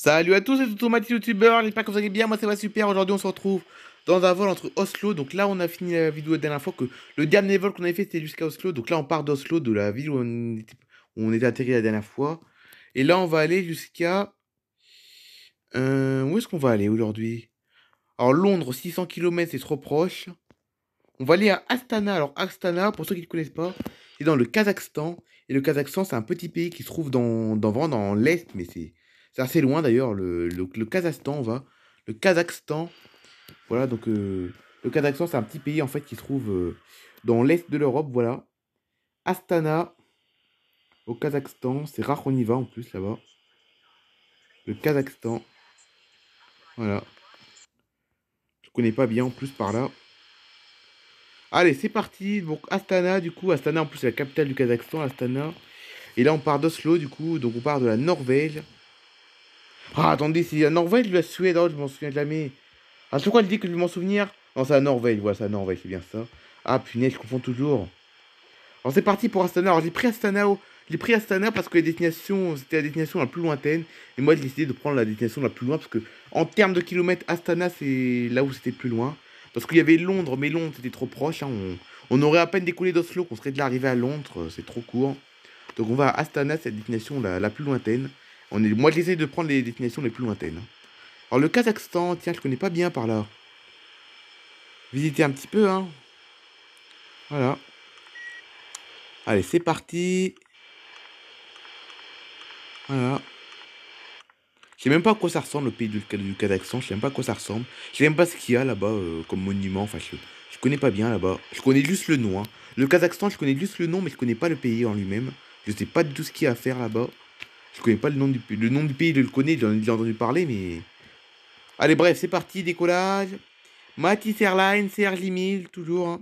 Salut à tous, c'est Automatique YouTuber, j'espère que vous allez bien, moi ça va super. Aujourd'hui on se retrouve dans un vol entre Oslo. Donc là on a fini la vidéo la dernière fois, que le dernier vol qu'on avait fait c'était jusqu'à Oslo. Donc là on part d'Oslo, de la ville où on était atterri la dernière fois. Et là on va aller jusqu'à... où est-ce qu'on va aller aujourd'hui? Alors Londres, 600 km, c'est trop proche. On va aller à Astana. Alors Astana, pour ceux qui ne connaissent pas, c'est dans le Kazakhstan. Et le Kazakhstan c'est un petit pays qui se trouve vraiment dans l'Est, mais c'est assez loin d'ailleurs. Le Kazakhstan, on va. Le Kazakhstan. Voilà, donc le Kazakhstan, c'est un petit pays en fait qui se trouve dans l'est de l'Europe. Voilà. Astana, au Kazakhstan. C'est rare qu'on y va en plus là-bas. Le Kazakhstan. Voilà. Je connais pas bien en plus par là. Allez, c'est parti. Donc Astana, du coup. Astana, en plus, c'est la capitale du Kazakhstan, Astana. Et là, on part d'Oslo, du coup. Donc on part de la Norvège. Ah, attendez, c'est la Norvège ou la Suède? Oh, je m'en souviens jamais. Ah, c'est quoi elle dit que je vais m'en souvenir? Non, c'est la Norvège. Voilà, c'est la Norvège, c'est bien ça. Ah, punaise, je confonds toujours. Alors c'est parti pour Astana. Alors j'ai pris Astana parce que c'était la destination la plus lointaine. Et moi j'ai décidé de prendre la destination la plus loin parce que en termes de kilomètres, Astana c'est là où c'était le plus loin. Parce qu'il y avait Londres, mais Londres c'était trop proche, hein. On aurait à peine décollé d'Oslo qu'on serait déjà arrivé à Londres, c'est trop court. Donc on va à Astana, c'est la destination la plus lointaine. Moi j'essaie de prendre les destinations les plus lointaines. Alors le Kazakhstan, tiens, je connais pas bien par là. Visiter un petit peu, hein. Voilà. Allez, c'est parti. Voilà. Je sais même pas à quoi ça ressemble le pays du Kazakhstan, je sais même pas à quoi ça ressemble. Je sais même pas ce qu'il y a là-bas comme monument, enfin je connais pas bien là-bas. Je connais juste le nom, hein. Le Kazakhstan, je connais juste le nom, mais je connais pas le pays en lui-même. Je sais pas du tout ce qu'il y a à faire là-bas. Je connais pas le nom du pays. Le nom du pays, je le connais, j'en ai déjà entendu parler, mais... Allez, bref, c'est parti, décollage. Matis Airlines, CRJ 1000, toujours, hein.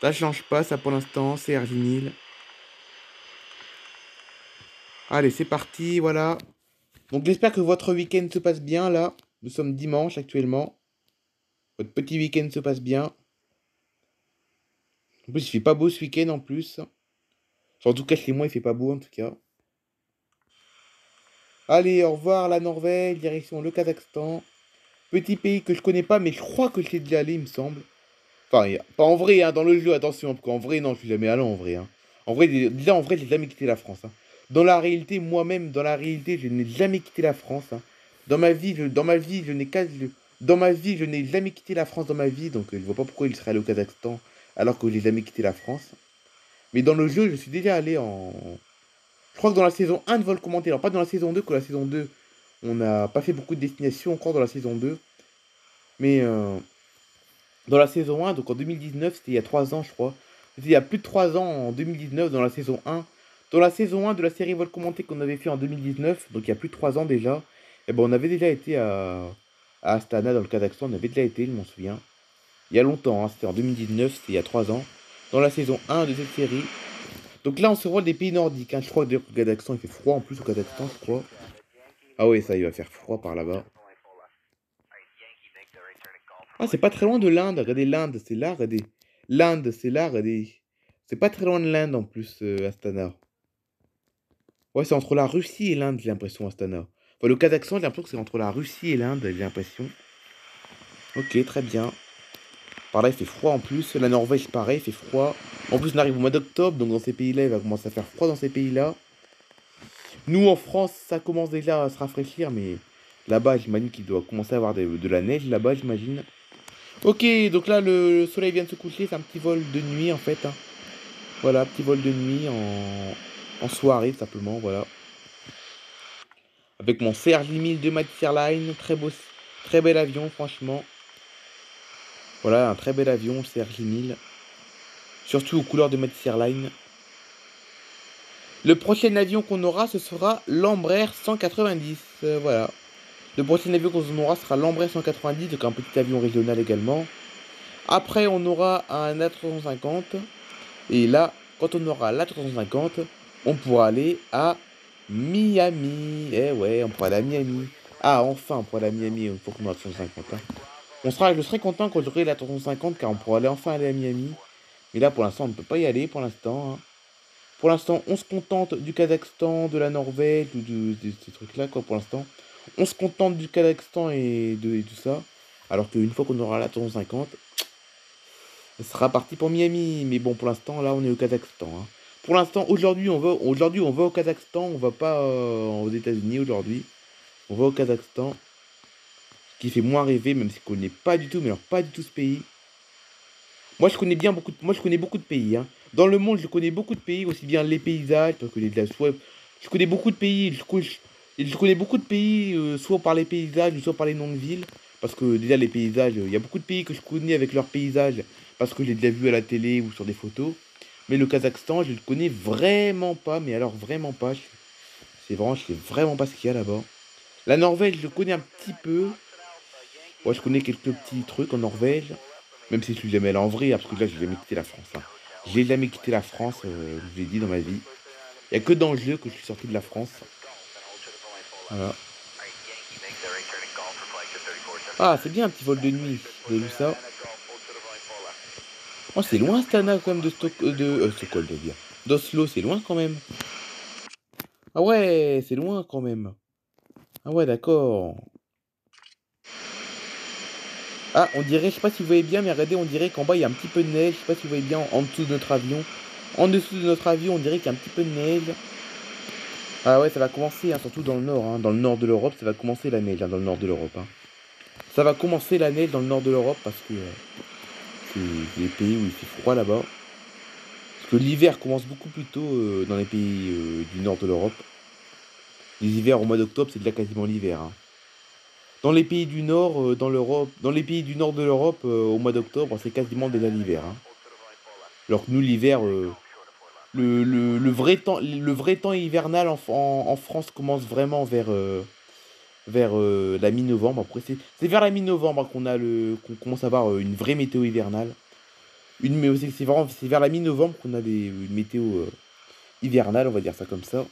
Là, je change pas, ça pour l'instant, CRJ 1000. Allez, c'est parti, voilà. Donc j'espère que votre week-end se passe bien, là. Nous sommes dimanche actuellement. Votre petit week-end se passe bien. En plus, il fait pas beau ce week-end en plus. Enfin, en tout cas, chez moi, il fait pas beau en tout cas. Allez, au revoir la Norvège, direction le Kazakhstan. Petit pays que je connais pas, mais je crois que j'y ai déjà allé, il me semble. Enfin, pas en vrai, hein, dans le jeu, attention, parce qu'en vrai, non, je suis jamais allé en vrai, hein. En vrai, déjà, en vrai, j'ai jamais quitté la France, hein. Dans la réalité, moi-même, dans la réalité, je n'ai jamais quitté la France, hein. Dans ma vie, je n'ai quasi, dans ma vie, je n'ai jamais quitté la France dans ma vie, donc je vois pas pourquoi il serait allé au Kazakhstan alors que j'ai jamais quitté la France. Mais dans le jeu, je suis déjà allé en... Je crois que dans la saison 1 de Vol Commenté, alors pas dans la saison 2, que la saison 2, on n'a pas fait beaucoup de destinations encore dans la saison 2. Mais dans la saison 1, donc en 2019, c'était il y a 3 ans, je crois. C'était il y a plus de 3 ans, en 2019, dans la saison 1. Dans la saison 1 de la série Vol Commenté qu'on avait fait en 2019, donc il y a plus de 3 ans déjà, et ben on avait déjà été à Astana, dans le Kazakhstan, on avait déjà été, je m'en souviens. Il y a longtemps, hein, c'était en 2019, c'était il y a 3 ans. Dans la saison 1 de cette série. Donc là, on se voit des pays nordiques, hein. Je crois d'ailleurs que le Kazakhstan, il fait froid en plus au Kazakhstan, je crois. Ah oui, ça, il va faire froid par là-bas. Ah, c'est pas très loin de l'Inde. Regardez l'Inde, c'est là, regardez. L'Inde, c'est là, regardez. C'est pas très loin de l'Inde en plus, Astana. Ouais, c'est entre la Russie et l'Inde, j'ai l'impression, Astana. Enfin, le Kazakhstan, j'ai l'impression que c'est entre la Russie et l'Inde, j'ai l'impression. Ok, très bien. Par là, il fait froid en plus. La Norvège, pareil, il fait froid. En plus, on arrive au mois d'octobre, donc dans ces pays-là, il va commencer à faire froid dans ces pays-là. Nous, en France, ça commence déjà à se rafraîchir, mais là-bas, j'imagine qu'il doit commencer à avoir de la neige, là-bas, j'imagine. Ok, donc là, le soleil vient de se coucher, c'est un petit vol de nuit, en fait, hein. Voilà, petit vol de nuit en soirée, simplement, voilà. Avec mon CRJ 1000 de Matis Airlines, très beau, très bel avion, franchement. Voilà, un très bel avion, CRJ 1000. Surtout aux couleurs de Matis Airlines. Le prochain avion qu'on aura, ce sera l'Embraer 190. Voilà. Le prochain avion qu'on aura sera l'Embraer 190, donc un petit avion régional également. Après, on aura un A350. Et là, quand on aura l'A350, on pourra aller à Miami. Eh ouais, on pourra aller à Miami. Ah, enfin, on pourra aller à Miami une fois qu'on aura l'A350, hein. Je serai content quand j'aurai l'A350 car on pourra enfin aller à Miami. Mais là, pour l'instant, on ne peut pas y aller pour l'instant, hein. Pour l'instant, on se contente du Kazakhstan, de la Norvège ou de ces trucs-là, quoi, pour l'instant. On se contente du Kazakhstan et tout ça. Alors qu'une fois qu'on aura la 350, ce sera parti pour Miami. Mais bon, pour l'instant, là, on est au Kazakhstan, hein. Pour l'instant, aujourd'hui, on va au Kazakhstan. On va pas aux États-Unis aujourd'hui. On va au Kazakhstan, qui fait moins rêver, même si je connais pas du tout, mais alors pas du tout ce pays. Moi, je connais beaucoup de pays, hein. Dans le monde, je connais beaucoup de pays, aussi bien les paysages, parce que je connais beaucoup de pays, je connais beaucoup de pays, soit par les paysages, soit par les noms de villes. Parce que déjà, les paysages, il y a beaucoup de pays que je connais avec leurs paysages, parce que j'ai déjà vu à la télé ou sur des photos. Mais le Kazakhstan, je le connais vraiment pas, mais alors vraiment pas. C'est vraiment, je sais vraiment pas ce qu'il y a là-bas. La Norvège, je connais un petit peu. Ouais, je connais quelques petits trucs en Norvège. Même si je suis jamais allé en vrai, hein, parce que là, j'ai jamais quitté la France, hein. J'ai jamais quitté la France, je l'ai dit dans ma vie. Il n'y a que dans le jeu que je suis sorti de la France. Voilà. Ah, c'est bien un petit vol de nuit. Vous avez vu ça? Oh, c'est loin, Stana, quand même, de Stockholm, je veux dire. D'Oslo, c'est loin quand même. Ah ouais, c'est loin quand même. Ah ouais, d'accord. Ah, on dirait, je sais pas si vous voyez bien, mais regardez, on dirait qu'en bas, il y a un petit peu de neige. Je sais pas si vous voyez bien en dessous de notre avion. En dessous de notre avion, on dirait qu'il y a un petit peu de neige. Ah ouais, ça va commencer, hein, surtout dans le nord, hein. Dans le nord de l'Europe, ça va commencer la neige, hein, dans le nord de l'Europe, hein. Ça va commencer la neige dans le nord de l'Europe parce que c'est les pays où il fait froid là-bas. Parce que l'hiver commence beaucoup plus tôt dans les pays du nord de l'Europe. Les hivers au mois d'octobre, c'est déjà quasiment l'hiver, hein. Dans les pays du nord, dans l'Europe, dans les pays du nord de l'Europe, au mois d'octobre, c'est quasiment déjà l'hiver, hein. Alors que nous, l'hiver, le vrai temps hivernal en France commence vraiment vers la mi-novembre. Après, c'est vers la mi-novembre, hein, qu'on commence à avoir une vraie météo hivernale. Mais c'est vers la mi-novembre qu'on a une météo hivernale, on va dire ça comme ça.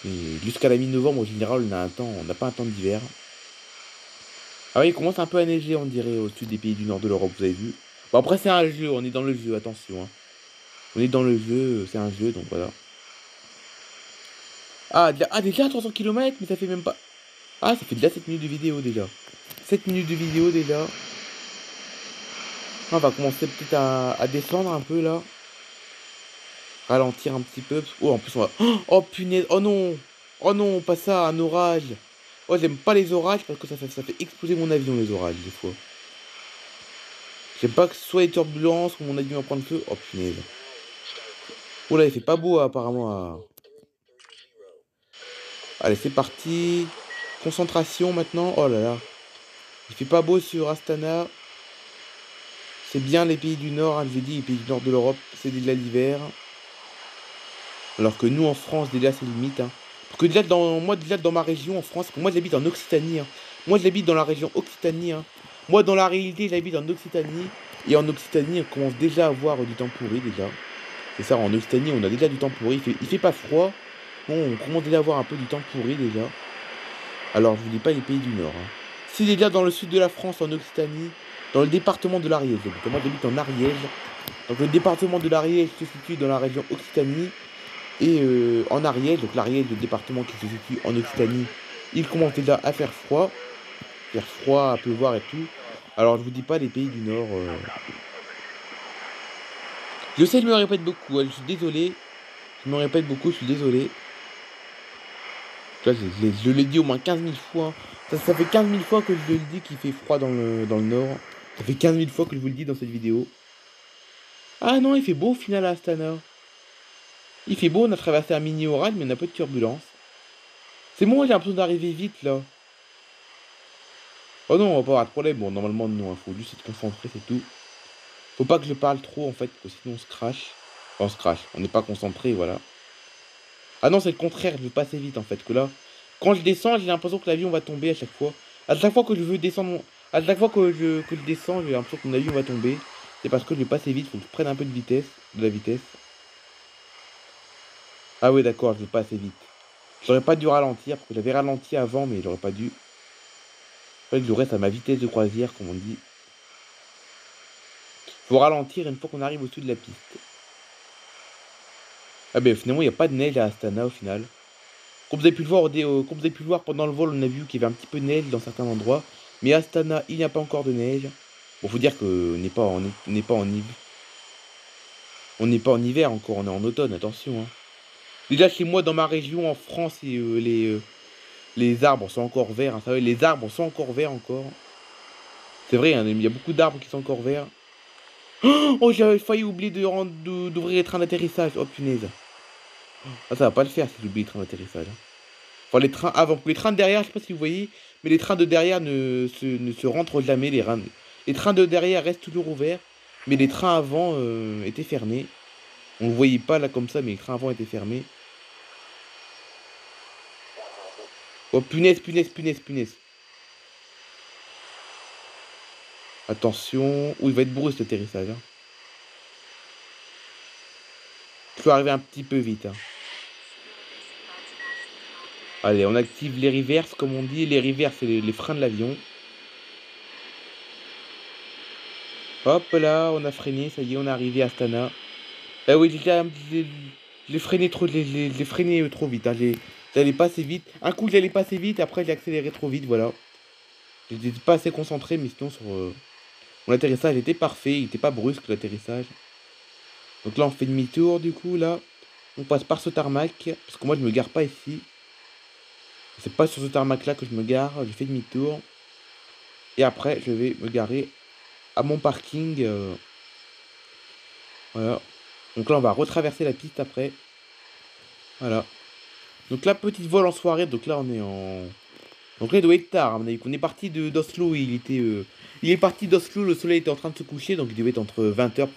Et jusqu'à la mi-novembre, en général, on n'a pas un temps d'hiver. Ah oui, il commence un peu à neiger, on dirait, au sud des pays du nord de l'Europe, vous avez vu. Bon, après, c'est un jeu, on est dans le jeu, attention, hein. On est dans le jeu, c'est un jeu, donc voilà. Déjà 300 km, mais ça fait même pas. Ah, ça fait déjà 7 minutes de vidéo déjà. 7 minutes de vidéo déjà. On va commencer peut-être à descendre un peu là. Ralentir un petit peu. Oh, en plus on va. Oh punaise. Oh non. Oh non, pas ça, un orage. Oh, j'aime pas les orages parce que ça fait exploser mon avion, les orages, des fois. J'aime pas que ce soit les turbulences ou mon avion va prendre feu. Oh punaise. Oh là, il fait pas beau apparemment. Allez, c'est parti. Concentration maintenant. Oh là là. Il fait pas beau sur Astana. C'est bien les pays du Nord, hein, je l'ai dit, les pays du Nord de l'Europe, c'est déjà l'hiver. Alors que nous en France, déjà c'est limite, hein. Parce que déjà dans ma région en France, moi j'habite en Occitanie, hein. Moi j'habite dans la région Occitanie, hein. Moi dans la réalité j'habite en Occitanie. Et en Occitanie on commence déjà à avoir du temps pourri déjà. C'est ça, en Occitanie on a déjà du temps pourri. Il fait pas froid. Bon, on commence déjà à avoir un peu du temps pourri déjà. Alors je vous dis pas les pays du Nord, hein. C'est déjà dans le sud de la France, en Occitanie, dans le département de l'Ariège. Moi j'habite en Ariège. Donc le département de l'Ariège se situe dans la région Occitanie. Et en Ariège, donc l'Ariège, le département qui se situe en Occitanie, il commence déjà à faire froid. Faire froid, à pleuvoir et tout. Alors je vous dis pas les pays du Nord. Je sais, je me répète beaucoup, hein, je suis désolé. Je me répète beaucoup, je suis désolé. Tu vois, je l'ai dit au moins 15 000 fois, hein. Ça fait 15 000 fois que je le dis qu'il fait froid dans le Nord. Ça fait 15 000 fois que je vous le dis dans cette vidéo. Ah non, il fait beau au final à Astana. Il fait beau, on a traversé un mini orage, mais on a pas de turbulence. C'est bon, j'ai l'impression d'arriver vite là. Oh non, on va pas avoir de problème. Bon, normalement, non, il faut juste être concentré, c'est tout. Faut pas que je parle trop en fait, parce que sinon on se crache. Enfin, on se crache, on n'est pas concentré, voilà. Ah non, c'est le contraire, je veux passer vite en fait. Que là, quand je descends, j'ai l'impression que l'avion va tomber à chaque fois. À chaque fois que je veux descendre, à chaque fois que je descends, j'ai l'impression que mon avion va tomber. C'est parce que je vais passer vite, faut que je prenne un peu de la vitesse. Ah oui, d'accord, je vais pas assez vite. J'aurais pas dû ralentir, parce que j'avais ralenti avant, mais j'aurais pas dû. En fait, je reste à ma vitesse de croisière, comme on dit. Faut ralentir une fois qu'on arrive au-dessus de la piste. Ah ben finalement, il n'y a pas de neige à Astana au final. Comme vous avez pu le voir, comme vous avez pu le voir pendant le vol, on a vu qu'il y avait un petit peu de neige dans certains endroits. Mais à Astana, il n'y a pas encore de neige. Bon, faut dire qu'on n'est pas, on n'est pas en hiver. On n'est pas en hiver encore, on est en automne, attention, hein. Déjà chez moi, dans ma région, en France, les arbres sont encore verts, hein. Vous savez, les arbres sont encore verts encore. C'est vrai, hein, il y a beaucoup d'arbres qui sont encore verts. Oh, j'avais failli oublier d'ouvrir les trains d'atterrissage. Oh punaise. Ah, ça va pas le faire si j'oublie les trains d'atterrissage, hein. Enfin, les trains avant. Les trains de derrière, je sais pas si vous voyez, mais les trains de derrière ne se rentrent jamais. Les trains de derrière restent toujours ouverts, mais les trains avant étaient fermés. On ne voyait pas là comme ça, mais les trains avant étaient fermés. Oh punaise, punaise, punaise, punaise. Attention. Oh, il va être bourré cet atterrissage, hein. Il faut arriver un petit peu vite, hein. Allez, on active les reverses, comme on dit. Les reverses, c'est les freins de l'avion. Hop là, on a freiné, ça y est, on est arrivé à Astana. Ah oui, j'ai freiné trop, j'ai freiné trop vite, hein. J'allais pas assez vite. Un coup, j'allais pas assez vite, après, j'ai accéléré trop vite, voilà. J'étais pas assez concentré, mais sinon, sur mon atterrissage était parfait, il était pas brusque, l'atterrissage. Donc là, on fait demi-tour, du coup, là. On passe par ce tarmac, parce que moi, je me gare pas ici. C'est pas sur ce tarmac-là que je me gare, je fais demi-tour. Et après, je vais me garer à mon parking. Voilà. Donc là, on va retraverser la piste après. Voilà. Donc là, petite vol en soirée. Donc là, on est en... Donc là, il doit être tard, à mon avis. On est parti d'Oslo. Il est parti d'Oslo, le soleil était en train de se coucher. Donc il devait être entre 20h.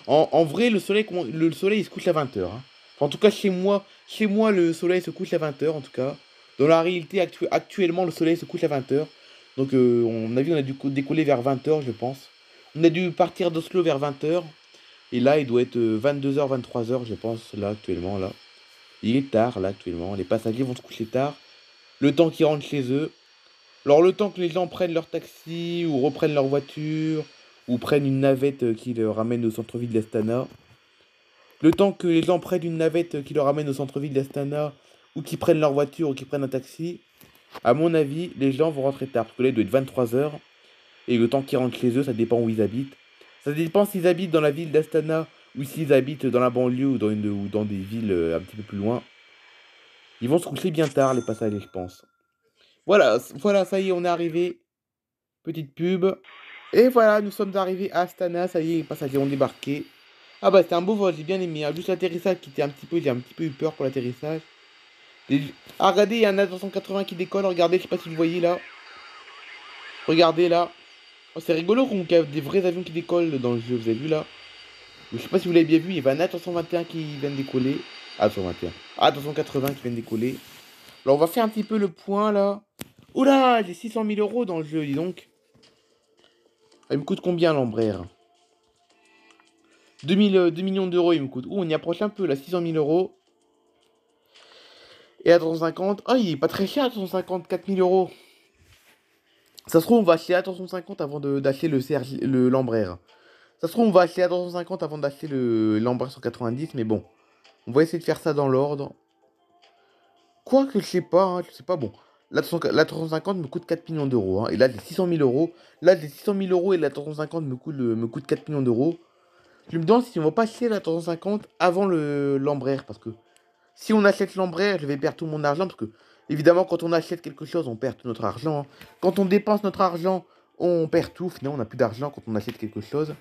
En vrai, le soleil il se couche à 20h, hein. Enfin, en tout cas, chez moi, le soleil se couche à 20h, en tout cas. Dans la réalité, actuellement, le soleil se couche à 20h. Donc, on a vu, on a dû décoller vers 20h, je pense. On a dû partir d'Oslo vers 20h. Et là, il doit être 22h, 23h, je pense, là, actuellement, là. Il est tard, là, actuellement. Les passagers vont se coucher tard. Le temps qu'ils rentrent chez eux. Alors, le temps que les gens prennent leur taxi, ou reprennent leur voiture, ou prennent une navette qui les ramène au centre-ville d'Astana. Le temps que les gens prennent une navette qui leur ramène au centre-ville d'Astana, ou qui prennent leur voiture, ou qui prennent un taxi, à mon avis, les gens vont rentrer tard. Parce que là, il doit être 23h. Et le temps qu'ils rentrent chez eux, ça dépend où ils habitent. Ça dépend s'ils habitent dans la ville d'Astana ou s'ils habitent dans la banlieue ou dans des villes un petit peu plus loin. Ils vont se coucher bien tard, les passagers, je pense. Voilà, voilà, ça y est, on est arrivé. Petite pub. Et voilà, nous sommes arrivés à Astana. Ça y est, les passagers ont débarqué. Ah bah, c'était un beau vol, j'ai bien aimé, hein. Juste l'atterrissage qui était j'ai un petit peu eu peur pour l'atterrissage. Ah, regardez, il y a un A380 qui décolle. Regardez, je sais pas si vous voyez là. Regardez là. Oh, c'est rigolo qu'on y a des vrais avions qui décollent dans le jeu, vous avez vu là? Je sais pas si vous l'avez bien vu, il y avait un A321 qui vient de décoller. A321. A380 qui vient de décoller. Alors on va faire un petit peu le point là. Oula, j'ai 600 000 euros dans le jeu, dis donc. Il me coûte combien l'Embraer? 2 millions d'euros il me coûte. Ouh, on y approche un peu là, 600 000 euros. Et A350. Ah, il est pas très cher, A350, 4 000 euros. Ça se trouve, on va acheter A350 avant d'acheter l'Embraer. Ça se trouve, on va acheter A350 avant d'acheter l'Embraer 190, mais bon. On va essayer de faire ça dans l'ordre. Quoique, je sais pas, hein, je sais pas, bon. La 350 me coûte 4 millions d'euros, hein, et là, j'ai 600 000 euros. Là, j'ai 600 000 euros et la 350 me coûte 4 millions d'euros. Je me demande si on va pas acheter la 350 avant l'Embraer, parce que si on achète l'Embraer, je vais perdre tout mon argent, parce que, évidemment, quand on achète quelque chose, on perd tout notre argent, hein. Quand on dépense notre argent, on perd tout. Finalement, on n'a plus d'argent quand on achète quelque chose.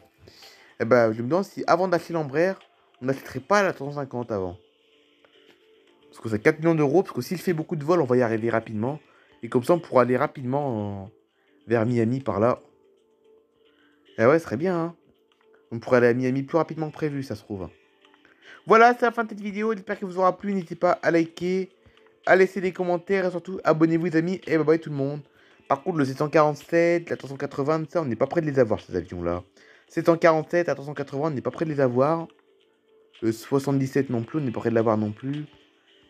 Et ben, je me demande si, avant d'acheter l'Embraer, on n'achèterait pas la 350 avant. Parce que c'est 4 millions d'euros, parce que s'il fait beaucoup de vols, on va y arriver rapidement. Et comme ça, on pourra aller rapidement vers Miami par là. Et ouais, ce serait bien, hein. On pourrait aller à Miami plus rapidement que prévu, ça se trouve. Voilà, c'est la fin de cette vidéo. J'espère qu'elle vous aura plu. N'hésitez pas à liker, à laisser des commentaires et surtout, abonnez-vous les amis. Et bye bye tout le monde. Par contre, le 747, la 380, ça, on n'est pas prêt de les avoir, ces avions-là. 747, la 380, on n'est pas prêt de les avoir. Le 77 non plus, on n'est pas prêt de l'avoir non plus.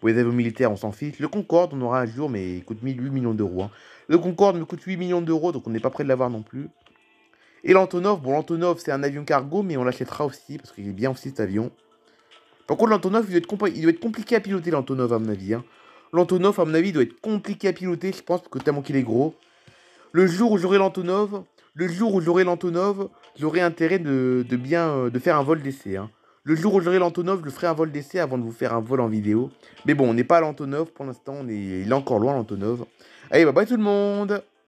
Pour les avions militaires, on s'en fiche. Le Concorde, on aura un jour, mais il coûte 8 millions d'euros, hein. Le Concorde me coûte 8 millions d'euros, donc on n'est pas prêt de l'avoir non plus. Et l'Antonov, bon, l'Antonov, c'est un avion cargo, mais on l'achètera aussi, parce qu'il est bien aussi cet avion. Par contre, l'Antonov, il doit être compliqué à piloter, l'Antonov, à mon avis, hein. L'Antonov, à mon avis, doit être compliqué à piloter, je pense, parce que tellement qu'il est gros. Le jour où j'aurai l'Antonov, j'aurai intérêt de bien de faire un vol d'essai, hein. Le jour où j'aurai l'Antonov, je ferai un vol d'essai avant de vous faire un vol en vidéo. Mais bon, on n'est pas à l'Antonov pour l'instant, il est encore loin l'Antonov. Allez, bye bye tout le monde!